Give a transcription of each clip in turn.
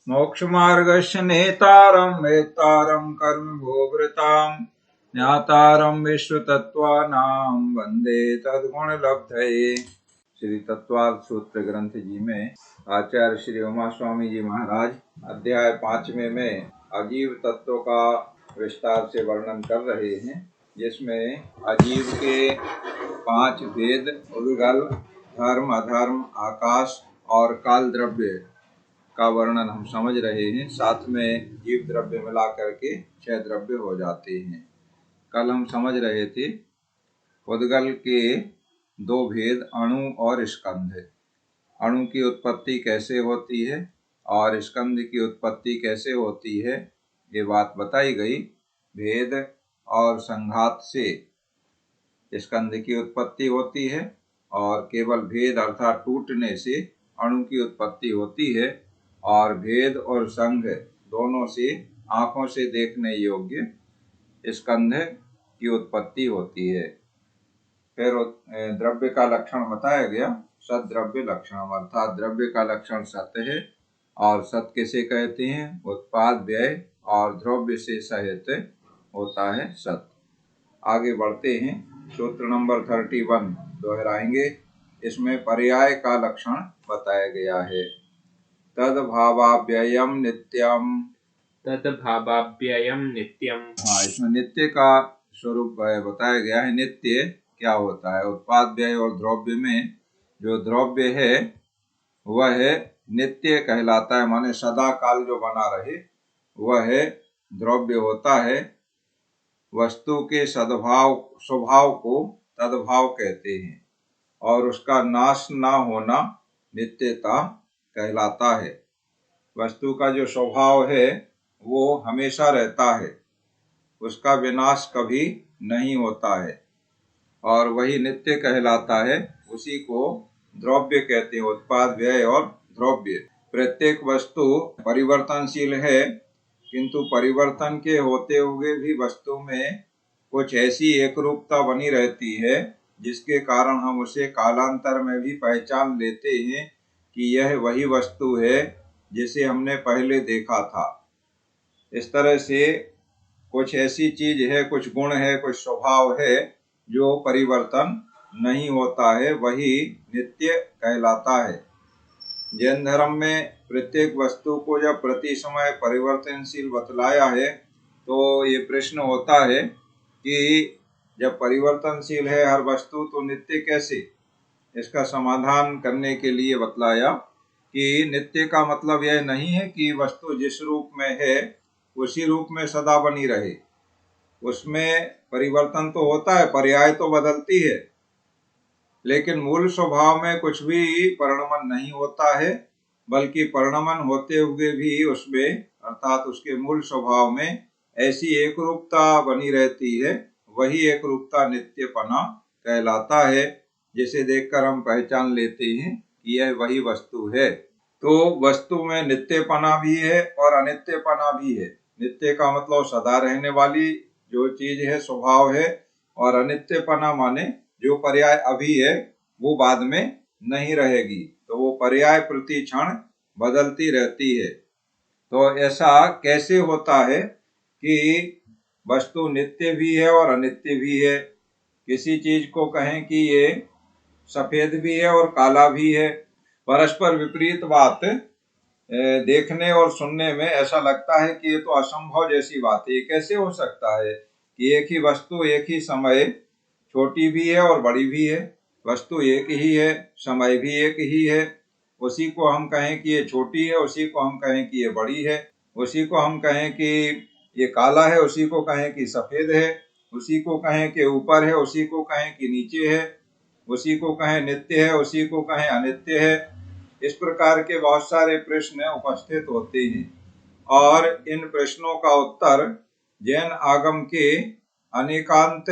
मोक्षमार्गस्य नेतारं वेत्तारं कर्मभोगृतां ज्ञातारं विश्वतत्त्वानां वन्दे तद्गुणलब्धये। श्री तत्वार्थ सूत्र ग्रंथ जी में आचार्य श्री उमा स्वामी जी महाराज अध्याय 5वें में अजीव तत्व का विस्तार से वर्णन कर रहे हैं, जिसमें अजीव के 5 भेद उद्गल, धर्म, अधर्म, आकाश और काल द्रव्य का वर्णन हम समझ रहे हैं। साथ में जीव द्रव्य मिला करके 6 द्रव्य हो जाते हैं। कल हम समझ रहे थे उद्गल के 2 भेद, अणु और स्कंध। अणु की उत्पत्ति कैसे होती है और स्कंध की उत्पत्ति कैसे होती है, ये बात बताई गई। भेद और संघात से स्कंध की उत्पत्ति होती है और केवल भेद अर्थात टूटने से अणु की उत्पत्ति होती है, और भेद और संघ दोनों से आंखों से देखने योग्य स्कंध की उत्पत्ति होती है। फिर द्रव्य का लक्षण बताया गया, सत द्रव्य लक्षण, अर्थात द्रव्य का लक्षण सत्य है। और सत किसे कहते हैं? उत्पाद, व्यय और द्रव्य से सहित होता है सत। आगे बढ़ते हैं, सूत्र नंबर 31 दोहराएंगे। इसमें पर्याय का लक्षण बताया गया है। तद्भावाव्ययम नित्यम, तद्भावाव्ययम नित्यम। हाँ, इसमें नित्य का स्वरूप बताया गया है। नित्य क्या होता है? उत्पाद, व्यय और द्रव्य में जो द्रव्य है वह नित्य कहलाता है, माने सदा काल जो बना रहे वह द्रव्य होता है। वस्तु के सद्भाव स्वभाव को तद्भाव कहते हैं और उसका नाश ना होना नित्यता कहलाता है। वस्तु का जो स्वभाव है वो हमेशा रहता है, उसका विनाश कभी नहीं होता है और वही नित्य कहलाता है। उसी को द्रव्य कहते हैं, उत्पाद, व्यय और द्रव्य। प्रत्येक वस्तु परिवर्तनशील है, किंतु परिवर्तन के होते हुए भी वस्तु में कुछ ऐसी एकरूपता बनी रहती है जिसके कारण हम उसे कालांतर में भी पहचान लेते हैं कि यह वही वस्तु है जिसे हमने पहले देखा था। इस तरह से कुछ ऐसी चीज है, कुछ गुण है, कुछ स्वभाव है जो परिवर्तन नहीं होता है, वही नित्य कहलाता है। जैन धर्म में प्रत्येक वस्तु को जब प्रति समय परिवर्तनशील बतलाया है तो ये प्रश्न होता है कि जब परिवर्तनशील है हर वस्तु तो नित्य कैसे? इसका समाधान करने के लिए बतलाया कि नित्य का मतलब यह नहीं है कि वस्तु जिस रूप में है उसी रूप में सदा बनी रहे। उसमें परिवर्तन तो होता है, पर्याय तो बदलती है, लेकिन मूल स्वभाव में कुछ भी परिणमन नहीं होता है, बल्कि परिणमन होते हुए भी उसमें अर्थात उसके मूल स्वभाव में ऐसी एकरूपता बनी रहती है। वही एकरूपता नित्यपना कहलाता है, जिसे देखकर हम पहचान लेते हैं कि यह वही वस्तु है। तो वस्तु में नित्यपना भी है और अनित्यपना भी है। नित्य का मतलब सदा रहने वाली जो चीज है, स्वभाव है, और अनित्यपना माने जो पर्याय अभी है वो बाद में नहीं रहेगी, तो वो पर्याय प्रति क्षण बदलती रहती है। तो ऐसा कैसे होता है कि वस्तु नित्य भी है और अनित्य भी है? किसी चीज को कहें कि ये सफेद भी है और काला भी है, परस्पर विपरीत बात देखने और सुनने में ऐसा लगता है कि ये तो असंभव जैसी बात है। ये कैसे हो सकता है कि एक ही वस्तु एक ही समय छोटी भी है और बड़ी भी है? वस्तु एक ही है, समय भी एक ही है। उसी को हम कहें कि ये छोटी है, उसी को हम कहें कि ये बड़ी है, उसी को हम कहें कि ये काला है, उसी को कहें कि सफेद है, उसी को कहें कि ऊपर है, उसी को कहें कि नीचे है, उसी को कहें नित्य है, उसी को कहें अनित्य है। इस प्रकार के बहुत सारे प्रश्न उपस्थित होते हैं और इन प्रश्नों का उत्तर जैन आगम के अनेकांत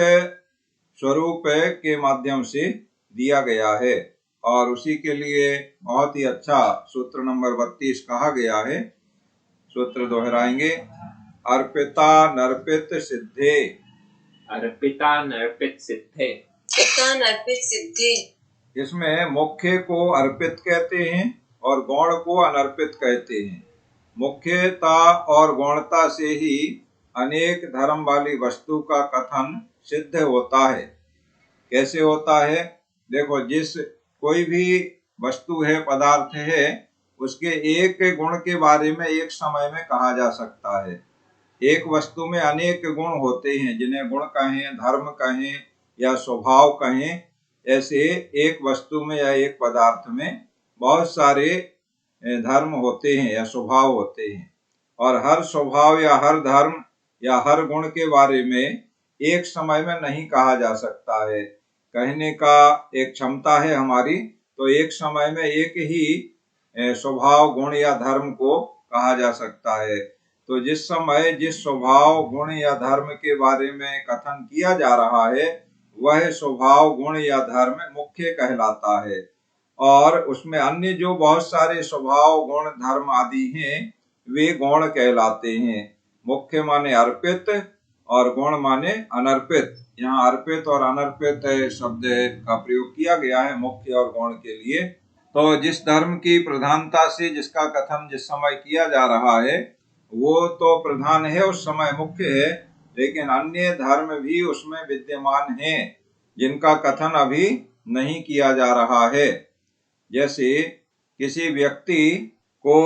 स्वरूप के माध्यम से दिया गया है और उसी के लिए बहुत ही अच्छा सूत्र नंबर 32 कहा गया है। सूत्र दोहराएंगे। अर्पिता नर्पित सिद्धे, अर्पिता नर्पित सिद्धे, अर्पिता नर्पित सिद्धे। इसमें मुख्य को अर्पित कहते हैं और गौण को अनर्पित कहते हैं। मुख्यता और गौणता से ही अनेक धर्म वाली वस्तु का कथन सिद्ध होता है। कैसे होता है? देखो, जिस कोई भी वस्तु है, पदार्थ है, उसके एक गुण के बारे में एक समय में कहा जा सकता है। एक वस्तु में अनेक गुण होते हैं, जिन्हें गुण कहें, धर्म कहें या स्वभाव कहें। ऐसे एक वस्तु में या एक पदार्थ में बहुत सारे धर्म होते हैं या स्वभाव होते हैं, और हर स्वभाव या हर धर्म या हर गुण के बारे में एक समय में नहीं कहा जा सकता है। कहने का एक क्षमता है हमारी, तो एक समय में एक ही स्वभाव, गुण या धर्म को कहा जा सकता है। तो जिस समय जिस स्वभाव, गुण या धर्म के बारे में कथन किया जा रहा है, वह स्वभाव, गुण या धर्म मुख्य कहलाता है। और उसमें अन्य जो बहुत सारे स्वभाव, गुण, धर्म आदि हैं, वे गौण कहलाते हैं। मुख्य माने अर्पित और गौण माने अनर्पित। यहाँ अर्पित और अनर्पित शब्द का प्रयोग किया गया है मुख्य और गौण के लिए। तो जिस धर्म की प्रधानता से जिसका कथन जिस समय किया जा रहा है, वो तो प्रधान है, उस समय मुख्य है, लेकिन अन्य धर्म भी उसमें विद्यमान हैं, जिनका कथन अभी नहीं किया जा रहा है। जैसे किसी व्यक्ति को,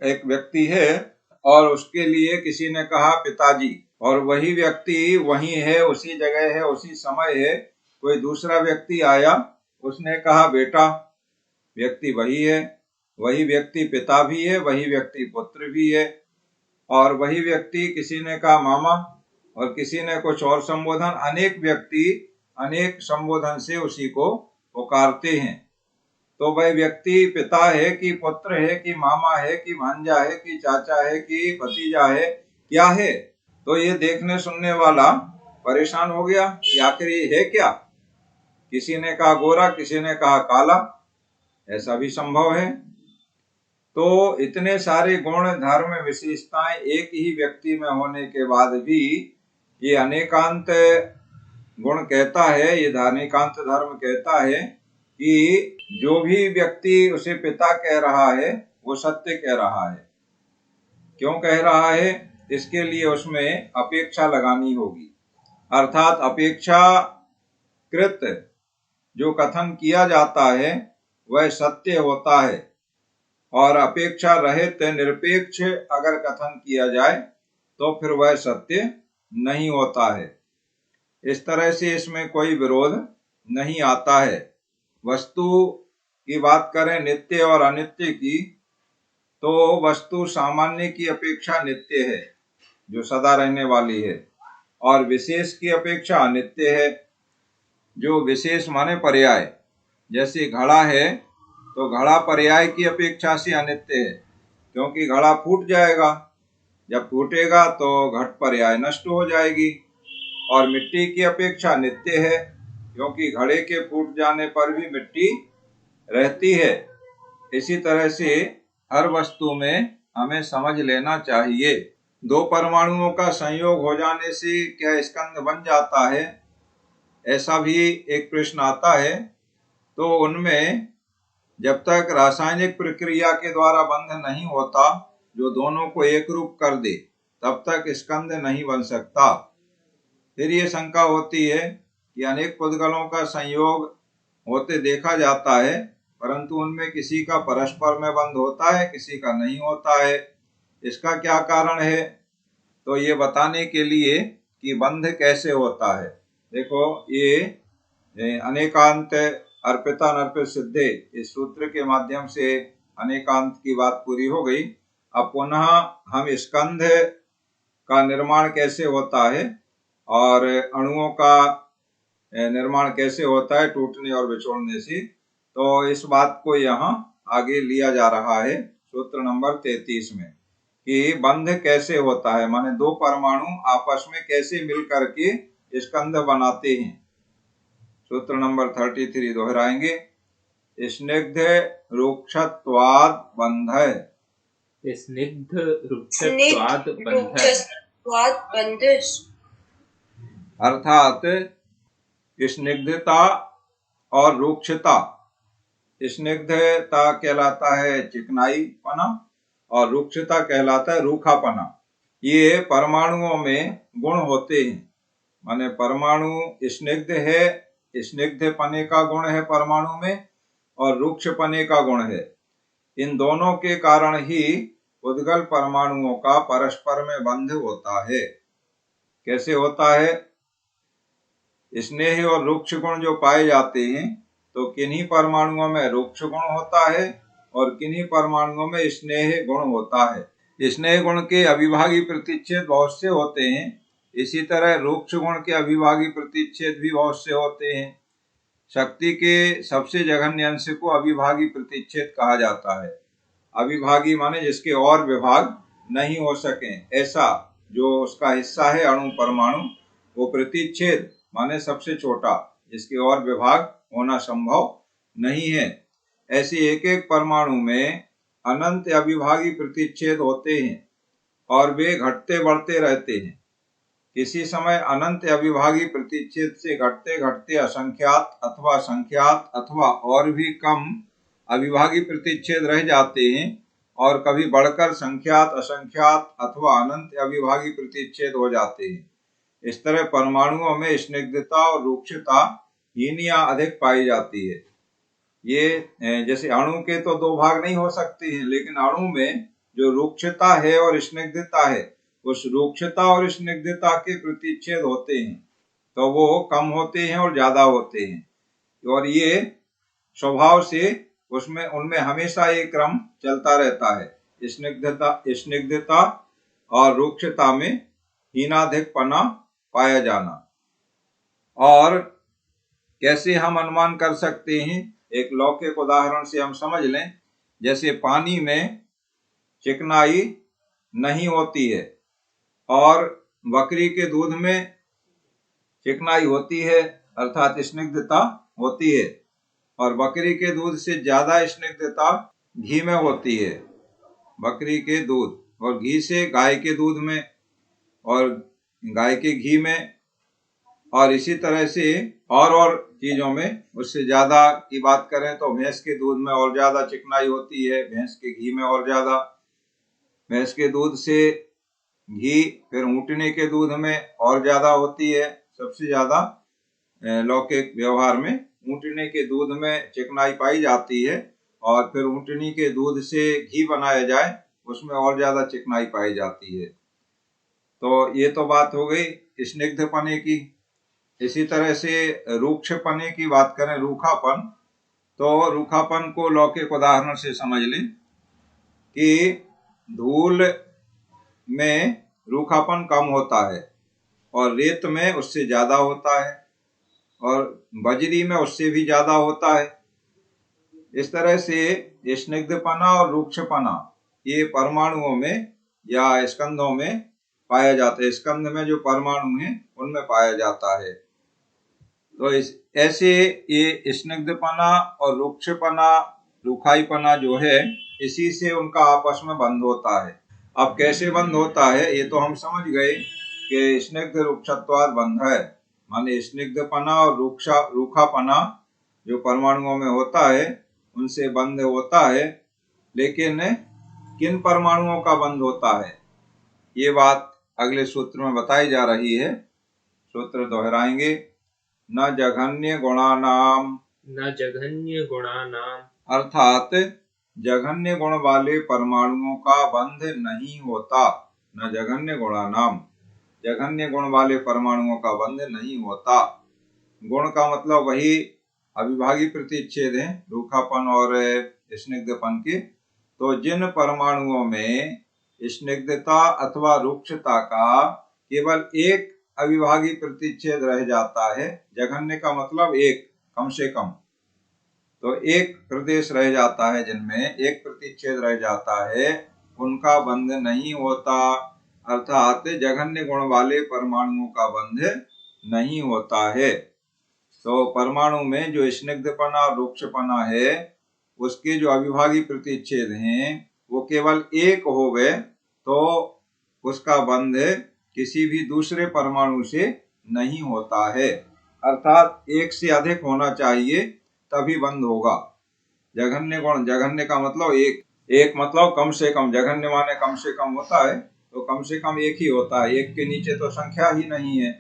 एक व्यक्ति है और उसके लिए किसी ने कहा पिताजी, और वही व्यक्ति वहीं है, उसी जगह है, उसी समय है। कोई दूसरा व्यक्ति आया, उसने कहा बेटा। व्यक्ति वही है, वही व्यक्ति पिता भी है, वही व्यक्ति पुत्र भी है। और वही व्यक्ति, किसी ने कहा मामा और किसी ने कुछ और संबोधन। अनेक व्यक्ति अनेक संबोधन से उसी को पुकारते हैं। तो वह व्यक्ति पिता है कि पुत्र है कि मामा है कि भांजा है कि चाचा है कि भतीजा है, क्या है? तो ये देखने सुनने वाला परेशान हो गया कि आखिर ये है क्या। किसी ने कहा गोरा, किसी ने कहा काला, ऐसा भी संभव है। तो इतने सारे गुण, धर्म, विशेषताएं एक ही व्यक्ति में होने के बाद भी ये अनेकांत गुण कहता है, ये अनेकांत धर्म कहता है कि जो भी व्यक्ति उसे पिता कह रहा है, वो सत्य कह रहा है। क्यों कह रहा है? इसके लिए उसमें अपेक्षा लगानी होगी। अर्थात अपेक्षाकृत जो कथन किया जाता है वह सत्य होता है, और अपेक्षा रहित निरपेक्ष अगर कथन किया जाए तो फिर वह सत्य नहीं होता है। इस तरह से इसमें कोई विरोध नहीं आता है। वस्तु की बात करें नित्य और अनित्य की, तो वस्तु सामान्य की अपेक्षा नित्य है, जो सदा रहने वाली है, और विशेष की अपेक्षा अनित्य है, जो विशेष माने पर्याय। जैसे घड़ा है, तो घड़ा पर्याय की अपेक्षा से अनित्य है, क्योंकि घड़ा फूट जाएगा। जब फूटेगा तो घट पर्याय नष्ट हो जाएगी। और मिट्टी की अपेक्षा नित्य है, क्योंकि घड़े के फूट जाने पर भी मिट्टी रहती है। इसी तरह से हर वस्तु में हमें समझ लेना चाहिए। दो परमाणुओं का संयोग हो जाने से क्या स्कंध बन जाता है, ऐसा भी एक प्रश्न आता है। तो उनमें जब तक रासायनिक प्रक्रिया के द्वारा बंध नहीं होता, जो दोनों को एक रूप कर दे, तब तक स्कंध नहीं बन सकता। फिर ये शंका होती है कि अनेक पुद्गलों का संयोग होते देखा जाता है, परंतु उनमें किसी का परस्पर में बंध होता है, किसी का नहीं होता है। इसका क्या कारण है? तो ये बताने के लिए कि बंध कैसे होता है। देखो, ये अनेकांत अर्पिता अनर्पित सिद्धे, इस सूत्र के माध्यम से अनेकांत की बात पूरी हो गई। अब पुनः हम स्कंध का निर्माण कैसे होता है और अणुओं का निर्माण कैसे होता है टूटने और विछोड़ने से, तो इस बात को यहाँ आगे लिया जा रहा है सूत्र नंबर 33 में, कि बंध कैसे होता है, माने दो परमाणु आपस में कैसे मिल करके स्कंध बनाते हैं। सूत्र नंबर 33 दोहराएंगे। स्निग्ध रुक्षत्वाद बंधः। स्निग्ध रुक्षत्वाद बंधः। अर्थात स्निग्धता और रुक्षता। स्निग्धता कहलाता है चिकनाई पना, और रुक्षता कहलाता है रूखापना। ये परमाणुओं में गुण होते हैं, माने परमाणु स्निग्ध है, स्निग्धपने का गुण है परमाणु में, और रुक्षपने का गुण है। इन दोनों के कारण ही उद्गल परमाणुओं का परस्पर में बंध होता है। कैसे होता है? स्नेह और रुक्ष गुण जो पाए जाते हैं, तो किन्हीं परमाणुओं में रुक्ष गुण होता है और किन्हीं परमाणुओं में स्नेह गुण होता है। स्नेह गुण के अविभागी प्रतिच्छेद बहुत से होते हैं, इसी तरह रुक्ष गुण के अविभागी प्रतिच्छेद भी बहुत से होते हैं। शक्ति के सबसे जघन्य अंश को अविभागी प्रतिच्छेद कहा जाता है। अविभागी माने जिसके और विभाग नहीं हो सके, ऐसा जो उसका हिस्सा है अणु परमाणु, वो प्रतिच्छेद माने सबसे छोटा, जिसके और विभाग होना संभव नहीं है। ऐसे एक एक परमाणु में अनंत अविभागी प्रतिच्छेद होते हैं और वे घटते बढ़ते रहते हैं। किसी समय अनंत अविभागी प्रतिच्छेद से घटते घटते असंख्यात अथवा संख्यात अथवा और भी कम अविभागी प्रतिच्छेद रह जाते हैं और कभी बढ़कर संख्यात असंख्यात अथवा अनंत अविभागी प्रतिच्छेद हो जाते हैं। इस तरह परमाणुओं में स्निग्धता और रुक्षता हीन या अधिक पाई जाती है। ये जैसे अणु के तो दो भाग नहीं हो सकते हैं, लेकिन अणु में जो रुक्षता है और स्निग्धता है, उस रुक्षता और स्निग्धता के प्रतिच्छेद होते हैं, तो वो कम होते हैं और ज्यादा होते हैं, और ये स्वभाव से उनमें हमेशा एक क्रम चलता रहता है। स्निग्धता और रुक्षता में हीनाधिकपना पाया जाना। और कैसे हम अनुमान कर सकते हैं? एक लौकिक उदाहरण से हम समझ लें। जैसे पानी में चिकनाई नहीं होती है और बकरी के दूध में चिकनाई होती है, अर्थात स्निग्धता होती है, और बकरी के दूध से ज्यादा स्निग्धता घी में होती है। बकरी के दूध और घी से गाय के दूध में और गाय के घी में, और इसी तरह से और चीजों में उससे ज्यादा की बात करें तो भैंस के दूध में और ज्यादा चिकनाई होती है, भैंस के घी में और ज्यादा, भैंस के दूध से घी फिर ऊँटने के दूध में और ज्यादा होती है। सबसे ज्यादा लौकिक व्यवहार में ऊँटने के दूध में चिकनाई पाई जाती है, और फिर ऊँटनी के दूध से घी बनाया जाए उसमें और ज्यादा चिकनाई पाई जाती है। तो ये तो बात हो गई स्निग्धपने की। इसी तरह से रूक्षपने की बात करें, रूखापन, तो रूखापन को लौकिक उदाहरण से समझ लें कि धूल में रूखापन कम होता है और रेत में उससे ज्यादा होता है और बजरी में उससे भी ज्यादा होता है। इस तरह से स्निग्धपना और रूक्षपना ये परमाणुओं में या स्कंधों में पाया जाता है। स्कंध में जो परमाणु हैं उनमें पाया जाता है। तो ऐसे ये स्निग्धपना और रुक्षपना, रूखाईपना जो है, इसी से उनका आपस में बंध होता है। अब कैसे बंध होता है ये तो हम समझ गए कि स्निग्ध रुक्षत्वाद बंध है, माने स्निग्धपना और रूखापना जो परमाणुओं में होता है उनसे बंध होता है। लेकिन किन परमाणुओं का बंध होता है ये बात अगले सूत्र में बताई जा रही है। सूत्र दोहराएंगे। न जघन्य गुणानाम, न जघन्य गुणानाम, अर्थात जघन्य गुण वाले परमाणुओं का बंध नहीं होता। न जघन्य गुणानाम, जघन्य गुण वाले परमाणुओं का बंध नहीं होता। गुण का मतलब वही अविभागी प्रतिच्छेद है, रूखापन और स्निग्धपन के। तो जिन परमाणुओं में स्निग्धता अथवा रुक्षता का केवल एक अविभागी प्रतिच्छेद रह जाता है, जघन्य का मतलब एक, कम से कम, तो एक प्रदेश रह जाता है जिनमें एक प्रतिच्छेद रह जाता है, उनका बंध नहीं होता। अर्थात जघन्य गुण वाले परमाणुओं का बंध नहीं होता है। तो परमाणु में जो स्निग्धपना और रुक्षपना है उसके जो अविभागी प्रतिच्छेद हैं वो केवल एक हो गए तो उसका बंध किसी भी दूसरे परमाणु से नहीं होता है। अर्थात एक से अधिक होना चाहिए तभी बंध होगा। जघन्य गुण, जघन्य का मतलब एक, एक मतलब कम से कम, जघन्य माने कम से कम होता है, तो कम से कम एक ही होता है। एक के नीचे तो संख्या ही नहीं है,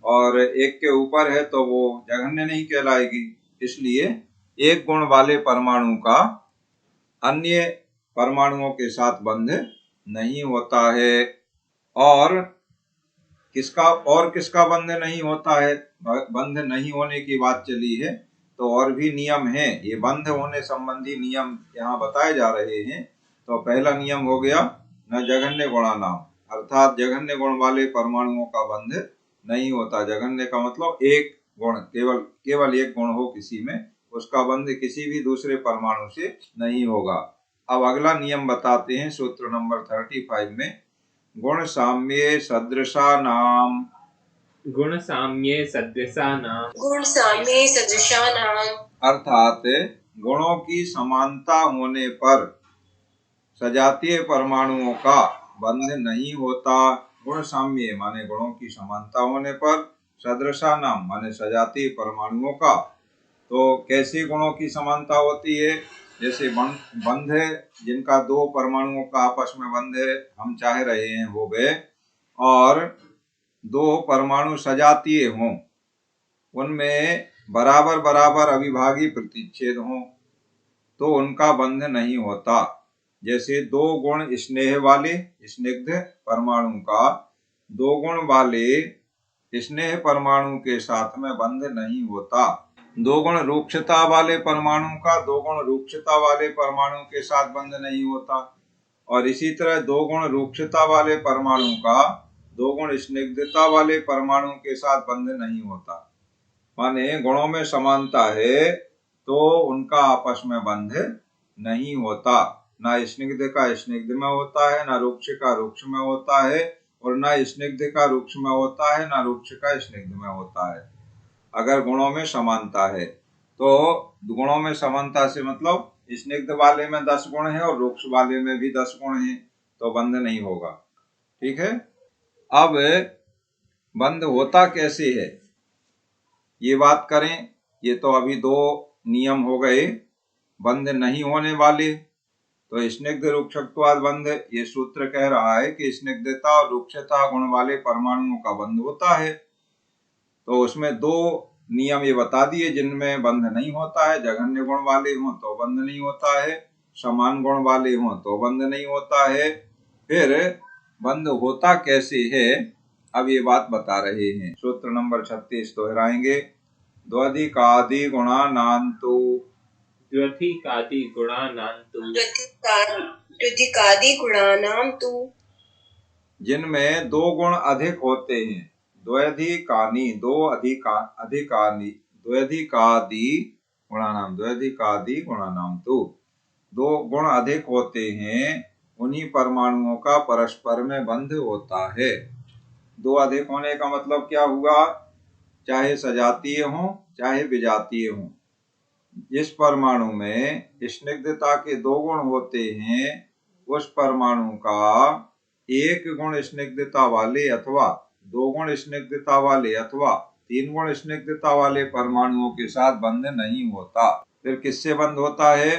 और एक के ऊपर है तो वो जघन्य नहीं कहलाएगी। इसलिए एक गुण वाले परमाणु का अन्य परमाणुओं के साथ बंध नहीं होता है। और किसका बंध नहीं होता है? बंध नहीं होने की बात चली है, तो और भी नियम है। ये बंध होने संबंधी नियम यहाँ बताए जा रहे हैं। तो पहला नियम हो गया न जघन्य गुणा नाम, अर्थात जघन्य गुण वाले परमाणुओं का बंध नहीं होता। जघन्य का मतलब एक गुण, केवल एक गुण हो किसी में, उसका बंध किसी भी दूसरे परमाणु से नहीं होगा। अब अगला नियम बताते हैं सूत्र नंबर 35 में। गुण साम्ये सदृशा नाम, गुण साम्ये सदृशानाम, गुण साम्ये सदृशानाम, अर्थात गुणों की समानता होने पर सजातीय परमाणुओं का बंध नहीं होता। गुण साम्य माने गुणों की समानता होने पर, सदृशा नाम माने सजातीय परमाणुओं का। तो कैसे गुणों की समानता होती है? जैसे बंध है, जिनका दो परमाणुओं का आपस में बंध है, हम चाह रहे हैं हो गए, और दो परमाणु सजातीय हों, उनमें बराबर बराबर अविभागी प्रतिच्छेद हों, तो उनका बंध नहीं होता। जैसे दो गुण स्नेह वाले स्निग्ध परमाणु का दो गुण वाले स्नेह परमाणु के साथ में बंध नहीं होता। दो गुण रूक्षता वाले परमाणु का दो गुण रूक्षता वाले परमाणु के साथ बंध नहीं होता, और इसी तरह दो गुण रूक्षता वाले परमाणु का दो गुण स्निग्धता वाले परमाणु के साथ बंध नहीं होता। माने गुणों में समानता है तो उनका आपस में बंध नहीं होता। ना स्निग्ध का स्निग्ध में होता है, ना रूक्ष का रूक्ष में होता है, और ना स्निग्ध का रूक्ष में होता है, ना रूक्ष का स्निग्ध में होता है। अगर गुणों में समानता है तो गुणों में समानता से मतलब स्निग्ध वाले में 10 गुण है और रूक्ष वाले में भी 10 गुण है, तो बंध नहीं होगा। ठीक है। अब बंध होता कैसे है ये बात करें। ये तो अभी दो नियम हो गए बंध नहीं होने वाले। तो स्निग्ध रूक्षत्वाद बंध, ये सूत्र कह रहा है कि स्निग्धता और रूक्षता गुण वाले परमाणुओं का बंध होता है। तो उसमें दो नियम ये बता दिए जिनमें बंध नहीं होता है। जघन्य गुण वाले हों तो बंध नहीं होता है, समान गुण वाले हों तो बंध नहीं होता है। फिर बंध होता कैसे है, अब ये बात बता रहे हैं। सूत्र नंबर 36 दोहराएंगे। द्वधिकादि गुणानान्तु, द्व्यधिकादि गुणानान्तु, द्व्यधिकादि गुणानाम तु, जिनमें दो गुण अधिक होते हैं। द्वैधिकानि दो अधिकानि, द्वैधिकादि गुणानाम तु, दो गुण अधिक होते हैं, उन्हीं परमाणुओं का परस्पर में बंध होता है। दो अधिक होने का मतलब क्या हुआ? चाहे सजातीय हों चाहे विजातीय हों। जिस परमाणु में स्निग्धता के दो गुण होते हैं, उस परमाणु का एक गुण स्निग्धता वाले अथवा दो गुण स्निग्धता वाले अथवा तीन गुण स्निग्धता वाले परमाणुओं के साथ बंध नहीं होता। फिर किससे बंध होता है?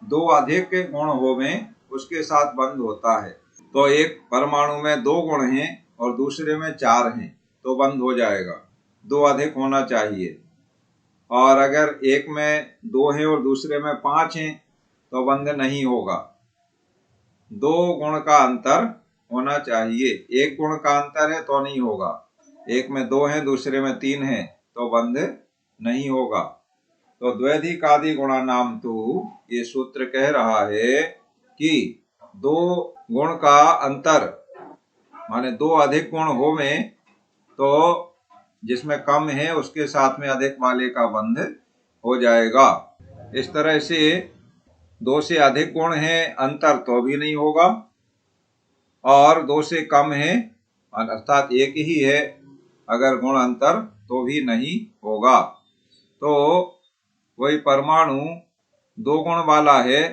दो अधिक गुण होवे उसके साथ बंध होता है। तो एक परमाणु में दो गुण हैं और दूसरे में 4 हैं तो बंध हो जाएगा। दो अधिक होना चाहिए। और अगर एक में 2 है और दूसरे में 5 हैं तो बंध नहीं होगा। दो गुण का अंतर होना चाहिए। एक गुण का अंतर है तो नहीं होगा। एक में 2 है दूसरे में 3 है तो बंध नहीं होगा। तो द्वैधिकादि गुणानाम तु, ये सूत्र कह रहा है कि दो गुण का अंतर माने दो अधिक गुण होवे तो जिसमें कम है उसके साथ में अधिक वाले का बंध हो जाएगा। इस तरह से दो से अधिक गुण है अंतर तो भी नहीं होगा, और दो से कम है अर्थात एक ही है अगर गुण अंतर तो भी नहीं होगा। तो वही परमाणु दो गुण वाला है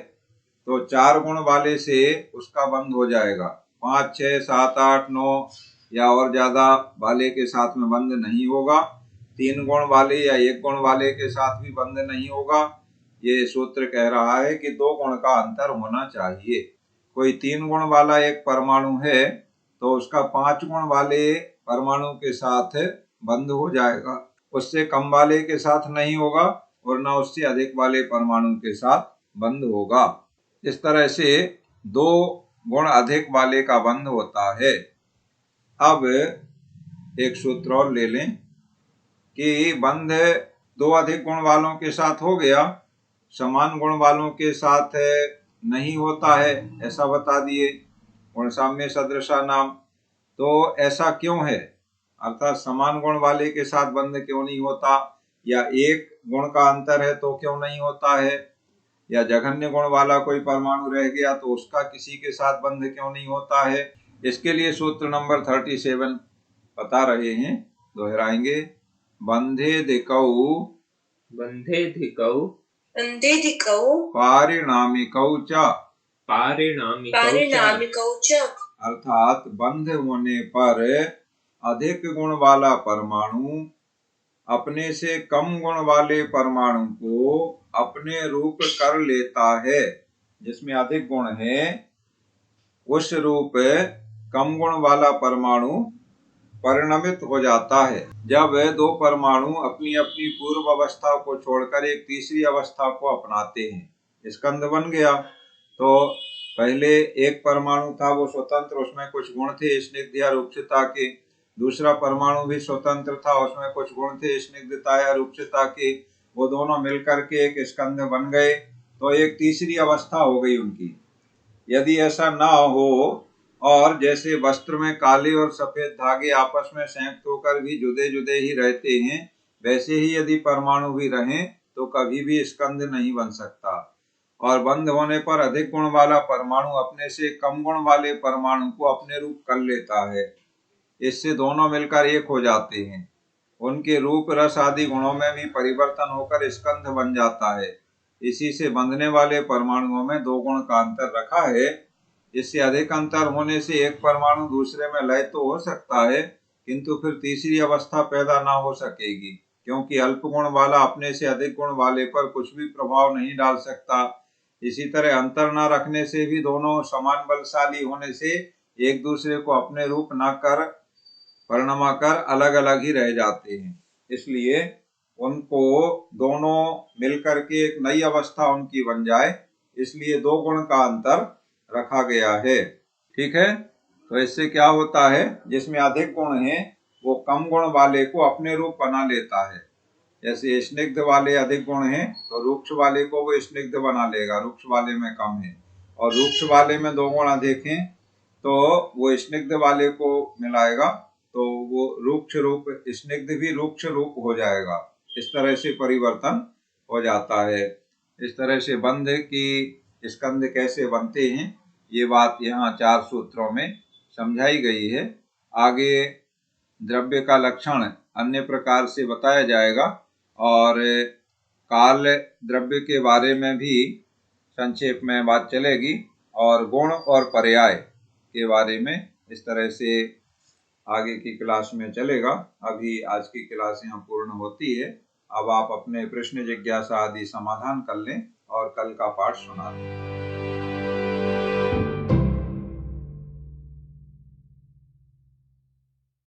तो 4 गुण वाले से उसका बंध हो जाएगा। 5, 6, 7, 8, 9 या और ज्यादा वाले के साथ में बंध नहीं होगा। 3 गुण वाले या 1 गुण वाले के साथ भी बंध नहीं होगा। ये सूत्र कह रहा है कि दो गुण का अंतर होना चाहिए। कोई 3 गुण वाला एक परमाणु है तो उसका 5 गुण वाले परमाणु के साथ बंध हो जाएगा, उससे कम वाले के साथ नहीं होगा और न उससे अधिक वाले परमाणु के साथ बंध होगा। इस तरह से 2 गुण अधिक वाले का बंध होता है। अब एक सूत्र और ले लें कि बंध 2 अधिक गुण वालों के साथ हो गया, समान गुण वालों के साथ नहीं होता है, ऐसा बता दिए गुण साम्य सदृशा नाम। तो ऐसा क्यों है, अर्थात समान गुण वाले के साथ बंध क्यों नहीं होता, या एक गुण का अंतर है तो क्यों नहीं होता है, या जघन्य गुण वाला कोई परमाणु रह गया तो उसका किसी के साथ बंध क्यों नहीं होता है। इसके लिए सूत्र नंबर 37 बता रहे हैं, दोहराएंगे। बंधेधिकौ बन्धेधिकौ पारिणामिकौ च। पारिणामिकौ च। अर्थात बंध होने पर अधिक गुण वाला परमाणु अपने से कम गुण वाले परमाणु को अपने रूप कर लेता है। जिसमें अधिक गुण है उस रूप कम गुण वाला परमाणु परिणमित हो जाता है। जब 2 परमाणु अपनी अपनी पूर्व अवस्था को छोड़कर एक तीसरी अवस्था को अपनाते हैं, स्कंध बन गया, तो पहले एक परमाणु था वो स्वतंत्र, उसमें कुछ गुण थे स्निग्धता रूक्षता के, दूसरा परमाणु भी स्वतंत्र था, उसमें कुछ गुण थे स्निग्धता या रूक्षता के, वो दोनों मिलकर के एक स्कंध बन गए, तो एक तीसरी अवस्था हो गई उनकी। यदि ऐसा ना हो और जैसे वस्त्र में काले और सफेद धागे आपस में संयुक्त होकर भी जुदे जुदे ही रहते हैं, वैसे ही यदि परमाणु भी रहें तो कभी भी स्कंध नहीं बन सकता। और बंध होने पर अधिक गुण वाला परमाणु अपने से कम गुण वाले परमाणु को अपने रूप कर लेता है, इससे दोनों मिलकर एक हो जाते हैं। उनके रूप रस आदि गुणों में भी परिवर्तन होकर स्कंध बन जाता है। इसी से बंधने वाले परमाणुओं में 2 गुण का अंतर रखा है। इससे अधिक अंतर होने से एक परमाणु दूसरे में लय तो हो सकता है, किंतु फिर तीसरी अवस्था पैदा ना हो सकेगी, क्योंकि अल्प गुण वाला अपने से अधिक गुण वाले पर कुछ भी प्रभाव नहीं डाल सकता। इसी तरह अंतर न रखने से भी दोनों समान बलशाली होने से एक दूसरे को अपने रूप न कर परिणमा कर अलग अलग ही रह जाते हैं। इसलिए उनको दोनों मिलकर के एक नई अवस्था उनकी बन जाए, इसलिए 2 गुण का अंतर रखा गया है। ठीक है, तो इससे क्या होता है, जिसमें अधिक गुण है वो कम गुण वाले को अपने रूप बना लेता है। जैसे स्निग्ध वाले अधिक गुण हैं तो रूक्ष वाले को वो स्निग्ध बना लेगा, रूक्ष वाले में कम है, और रूक्ष वाले में 2 गुण अधिक हैं तो वो स्निग्ध वाले को मिलाएगा तो वो रूक्ष रूप स्निग्ध भी रूक्ष रूप हो जाएगा। इस तरह से परिवर्तन हो जाता है। इस तरह से बंध की स्कंध कैसे बनते हैं ये बात यहाँ 4 सूत्रों में समझाई गई है। आगे द्रव्य का लक्षण अन्य प्रकार से बताया जाएगा और काल द्रव्य के बारे में भी संक्षेप में बात चलेगी और गुण और पर्याय के बारे में इस तरह से आगे की क्लास में चलेगा। अभी आज की क्लास यहाँ पूर्ण होती है। अब आप अपने प्रश्न जिज्ञासा आदि समाधान कर लें और कल का पाठ सुना दें।